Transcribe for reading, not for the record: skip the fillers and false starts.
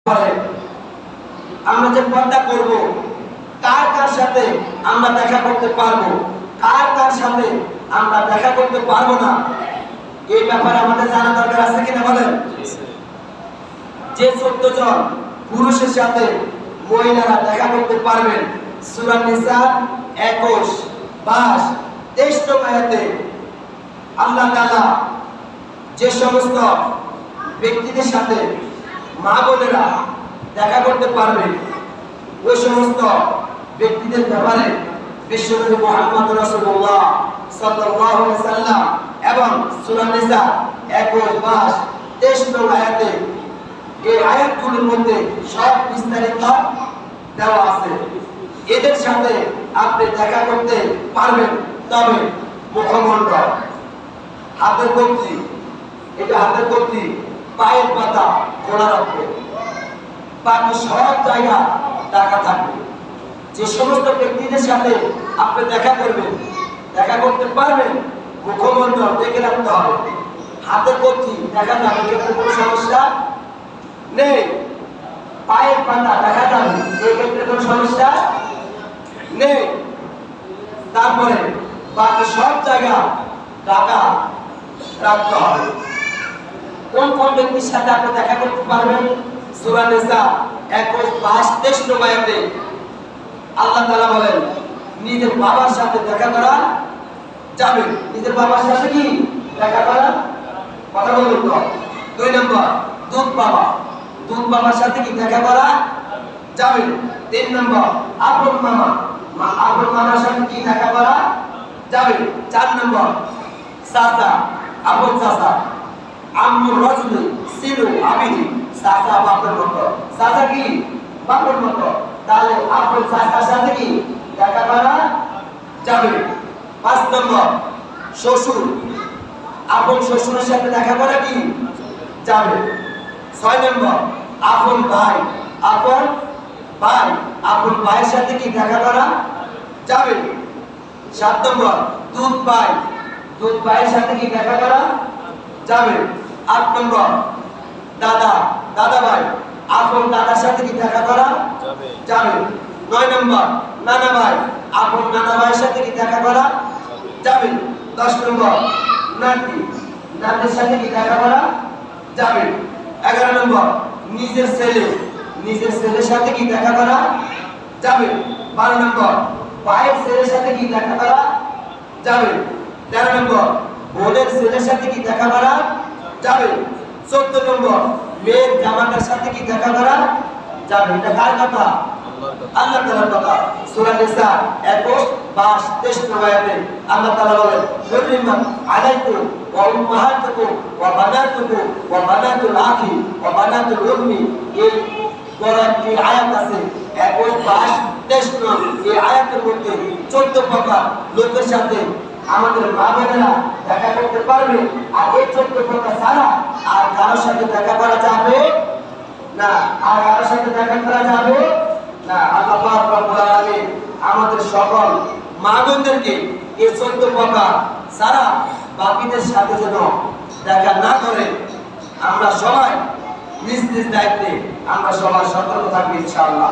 আমরা যে পর্দা করব, কার কার সাথে আমরা দেখা করতে পারবো, কার কার সাথে আমরা দেখা করতে পারবো না, এই ব্যাপারে আমাদের জানা দরকার আছে কিনা বলেন। যে 14 জন পুরুষের সাথে মহিলারা দেখা করতে পারবেন, সূরা নিসা 21, 22, 23 নং আয়াতে আল্লাহ তাআলা যে সমস্ত ব্যক্তিদের সাথে মা বোনেরা দেখা করতে পারবে, ওই সমস্ত ব্যক্তিদের ব্যাপারে বিশ্বনবী মুহাম্মদ রাসূলুল্লাহ সাল্লাল্লাহু আলাইহি সাল্লাম এবং সূরা নিসা 21, 22, 23 নং আয়াতে এই আয়াতগুলোর মধ্যে সব বিস্তারিত দেওয়া আছে। এদের সাথে আপনি দেখা করতে পারবেন, তবে মুখমণ্ডল, হাতের কবজি, এটা হাতের কবজি, পায়ের পাতা খোলা রাখবে, বাকি সব জায়গা ঢাকা থাকবে। যে সমস্ত ব্যক্তিদের সাথে আপনি দেখা করবেন, দেখা করতে পারবেন, মুখমণ্ডল ঢেকে রাখতে হবে, হাতের কবজি দেখা যাবে, কোনো সমস্যা নেই, পায়ের পাতা দেখা যাবে, এক্ষেত্রে কোনো সমস্যা নেই। তারপরে বাকি সব জায়গা ঢাকা রাখতে হবে। কোন কোন ব্যক্তির সাথে আপনি দেখা করতে পারবেন? সূরা নিসা 21, 22, 23 নং আয়াতে আল্লাহ তাআলা বলেন, নিজের বাবার সাথে দেখা করা যাবে। নিজের বাবার সাথে কি দেখা করা? কথা বলুন তো। 2 নম্বর, দুধ বাবা, দুধ বাবার সাথে কি দেখা করা যাবে। 3 নম্বর, আপন মামা, আপন মামার সাথে কি দেখা করা যাবে। 4 নম্বর, চাচা, আপন চাচা, আম্মুর রাজুলি সিলু আবিহি, চাচা বাপের মতো, চাচা কি বাপের মতো, তাহলে আপন চাচার সাথে কি দেখা করা যাবে। 5 নম্বর, শ্বশুর, আপন শ্বশুরের সাথে দেখা করা কি যাবে। 6 নম্বর, আপন ভাই, আপন ভাই, আপন ভাইয়ের সাথে কি দেখা করা যাবে। 7 নম্বর, দুধ ভাই, দুধ ভাইয়ের সাথে কি দেখা করা যাবে। 8 নম্বর, দাদা, দাদা ভাই, আপন দাদার সাথে কি দেখা করা যাবে। 9 নম্বর, নানা ভাই, আপন নানা ভাইয়ের সাথে কি দেখা করা যাবে। 10 নম্বর, নাতি, নাতির সাথে কি দেখা করা যাবে। 11 নম্বর, নিজের ছেলে, নিজের ছেলের সাথে কি দেখা করা যাবে। 12 নম্বর, ভাইয়ের ছেলের সাথে কি দেখা করা যাবে। 13 নম্বর, বোনের ছেলের সাথে কি দেখা করা যাবে। 14 নম্বর, মেয়ের জামাতার সাথে কি দেখা করা যাবে। এটা কার কথা? আল্লাহ তাআলার কথা। সূরা নিসা 21, 22, 23 নং আয়াতে আল্লাহ তাআলা বলেন, "হুররিমাত আলাইকুম ওয়া উম্মাহাতুকুম ওয়া বানাতুকুম ওয়া বানাতুল আখি ওয়া বানাতুল উম্মি।" এই কোরআনটি আয়াত আছে 21, 22, 23 নং। এই আয়াতের মধ্যে 14 প্রকার লোকের সাথে আমাদের মা বোনেরা দেখা করতে পারবে, আর এই 14 প্রকার ছাড়া আর কারোর সাথে দেখা করা যাবে না, আর কারোর সাথে দেখা করা যাবে না। আল্লাহ পাক রব্বুল আলামিন আমাদের সকল মা বোনদেরকে এই 14 প্রকার ছাড়া বাকিদের সাথে যেন দেখা না করে, আমরা সবাই নিজ নিজ দায়িত্বে আমরা সবাই সতর্ক থাকবো ইনশাআল্লাহ।